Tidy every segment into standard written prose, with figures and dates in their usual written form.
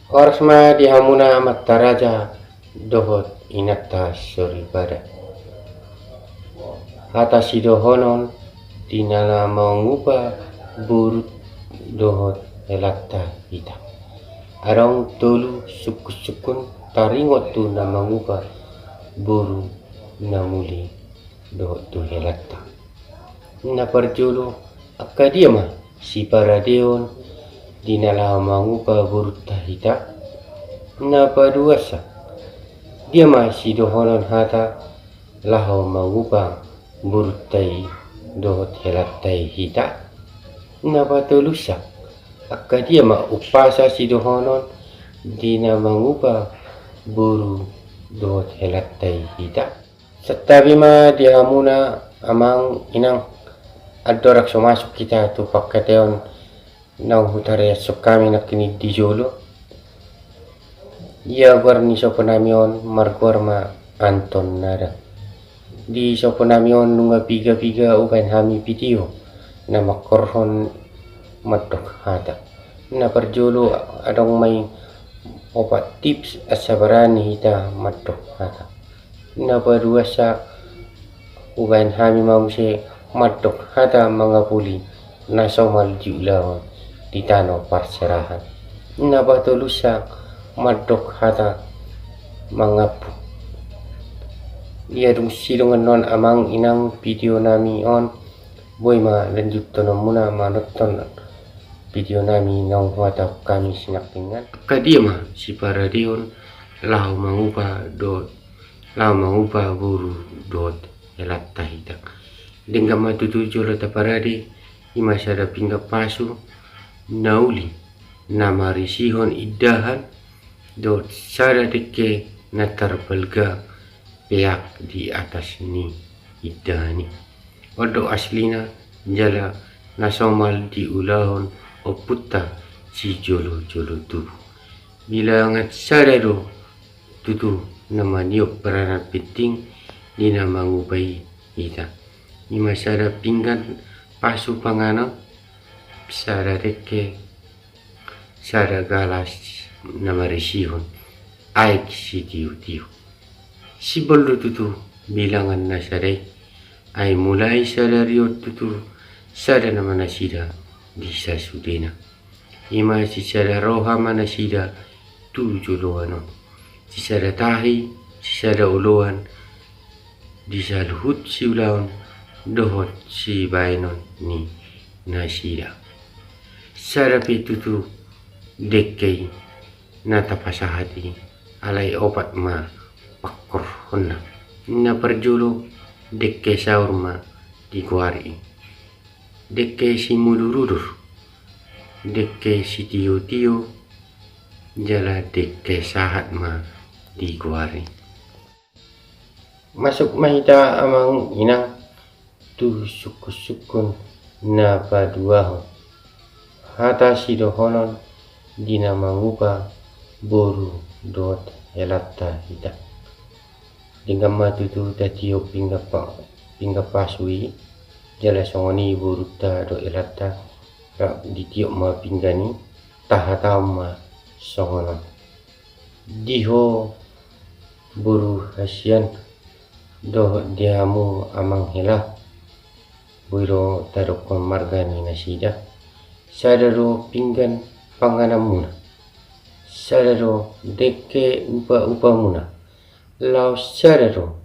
Orsma dihamuna mataraja dohot inata soribada. Hata sidohonon dinala mangupa burut dohot elata hita. Arong tolu sukun taringot tu na mangupa buru namuli dohot tu helata. Na parjolo akadiama si paradeon dinala mangupa burut tahita. Na paduasa dia masih dohonon hata laho mangupa burtai dohot helatai hita. Na patulusa dia ma upasa si dohonon dina mangupa buru dohot helatai hita. Setabi ma dihamuna amang inang adorak so masuk kita tu pakateon nang hutare so kami nak kini dijolo. Ia warni soponamion margorma Anton nada. Di soponamion nunga piga ukan hami video na makorhon matok hata. Na perjolo adong may opat tips asabarani hita matok hata. Na paruasa ukan hami mamse matok hata mga puli na somal diulawan di tano parserahan. Na patulusa madok hata mangapu. Ia dung silungan non amang inang video nami on boy ma lanjut tono muna manonton video nami nang wata kami sinaktingan. Kadia ma si paradion lau mangupa buru dot elat tahita. Dengan matutujo lata parade ima sada pingga pasu nauli nama risihon idahan dot sada deke natar belga peak di atas ni idani. Odo aslina jala nasomal di ulahon oputta si jolo tubuh. Bila ngat sada do tutu nama niok peranan penting di nama ngupai kita. Ima sada pinggan pasu pangana sada deke sada galas nama resihon aik si tiu si bolu tutu bilangan nasadai ai mulai sada riot tutu sada nama nasida bisa sudena ima si sada roha manasida tu joloano si sada tahi si sada uluan di saluhut si ulaon dohot si bainon ni nasida sada tutu dekei nata pasahati alai opat ma pakor honna na perjolo dekke saur ma di kuari dekke si mulurudur dekke si tio jala dekke sahat ma di kuari masuk mahita amang inang tu sukun na paduaho hata si dohonon dina mangupa boru dot elata hita. Dengan matutu tatio pingga pasui jala songoni boruta do elata rak ditiok ma pinggani tahatama songonon. Diho boru hasian do diamu amang hela buiro tarokon margani nasida sadaro pinggan panganamuna sadaro deke upa muna lau sadaro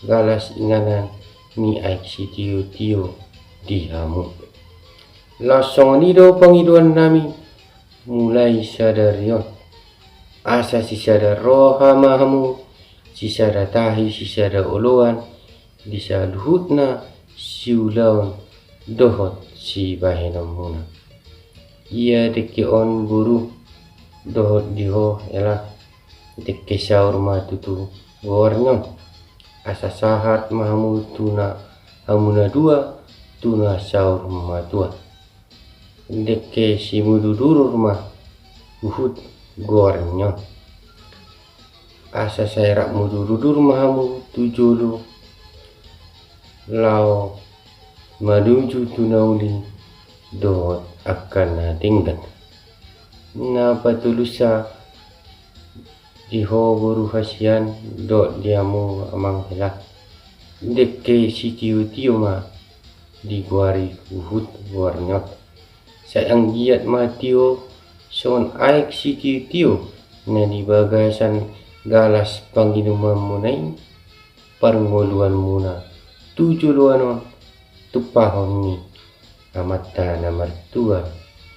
galas inganan ni aik si tio dihamu lau songonido pangiduan nami mulai sadarion asa si sada roha mahamu si sada tahi si sada uluan bisa luhutna si ulaun dohot si bahenamuna. Ia deke on buru dohot diho ela deke saur ma tutu gornyon asa sahat mahamu tuna hamuna dua tuna saur ma tua deke si mududurur ma uhud gornyon asa sairak mudududur mahamu tujulu lau maduju tunauli dohot akan tinggal na patulusa Diho boru hasian do diamu amang hela dekke sitiu tiu ma di guari uhut guarnyot sayang giat ma tio son aik sitiu tiu na di bagasan galas panginuman munai parngoluan muna tujuluanon tupahon ni amata na mertua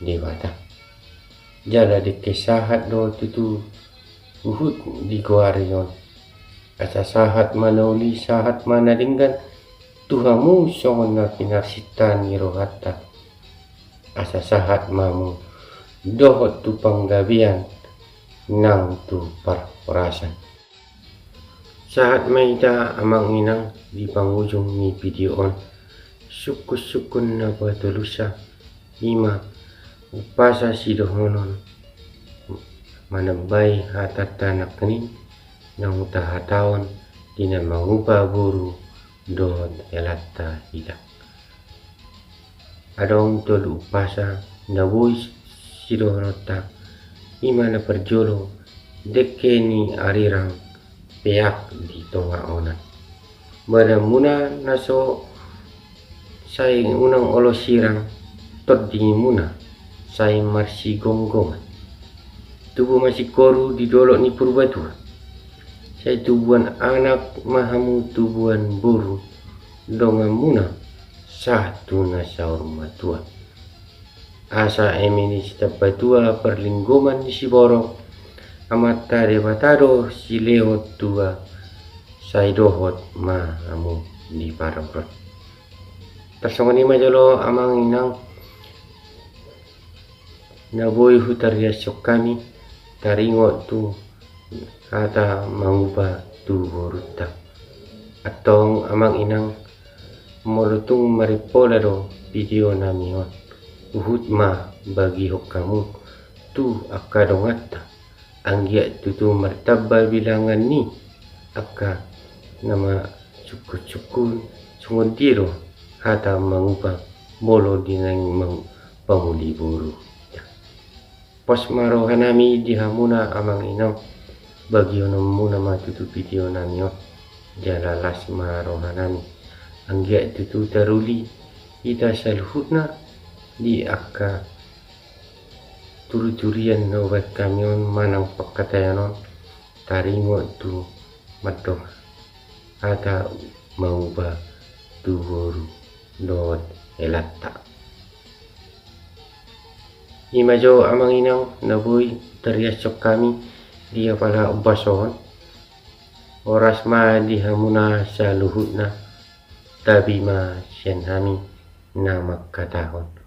dewata jala dekke sahat do tutu uhut di guarion asa sahat manauli sahat manalinggan tuhamu songon na pinarsita ni rohata asa sahat mamu dohot tu panggabian nang tu parasan saat maida amang inang di pangujung ni videoon sukun na batulusa ima upasa sidohonon manabay hatatanak kanin nang utahatawan di na mangupa buru dohot elata hidak adong tolu upasa na voice sidohonota ima na perjolo dekke ni arirang peak di tonga onan baramuna naso say unang olosirang tot di muna say marsi gonggongan tubuh masih koru di dolok ni purbatua say tubuhan anak mahamu tubuhan buru donga muna satu na saur matua asa emini setiap batua perlinggoman si borok amata debatado si lehot tua say dohot ma amu di parabrot tersongoni majolo amang inang na boy hutaria sok kami taringot tu kata mangubah tu boruta atong amang inang molutung maripola do video namion uhut ma bagi hok kamu tu akadongata anggia tutu martaba bilangan ni aka nama cukup sungondiro hata mangubah bolo dinang pamuli buru pos maro hanami dihamuna amang ino bagio muna matutu video namio jalalas maro hanami anggia tutu taruli ita salhutna di aka turu-turian no wet kamion manang pakatayanon taringo tu madong hata mangubah tu boru dot elata imajo amang inang naboy teriasok kami dia pala ubasohon oras ma dihamuna sa luhut na tabi ma siyan hami na magkatahon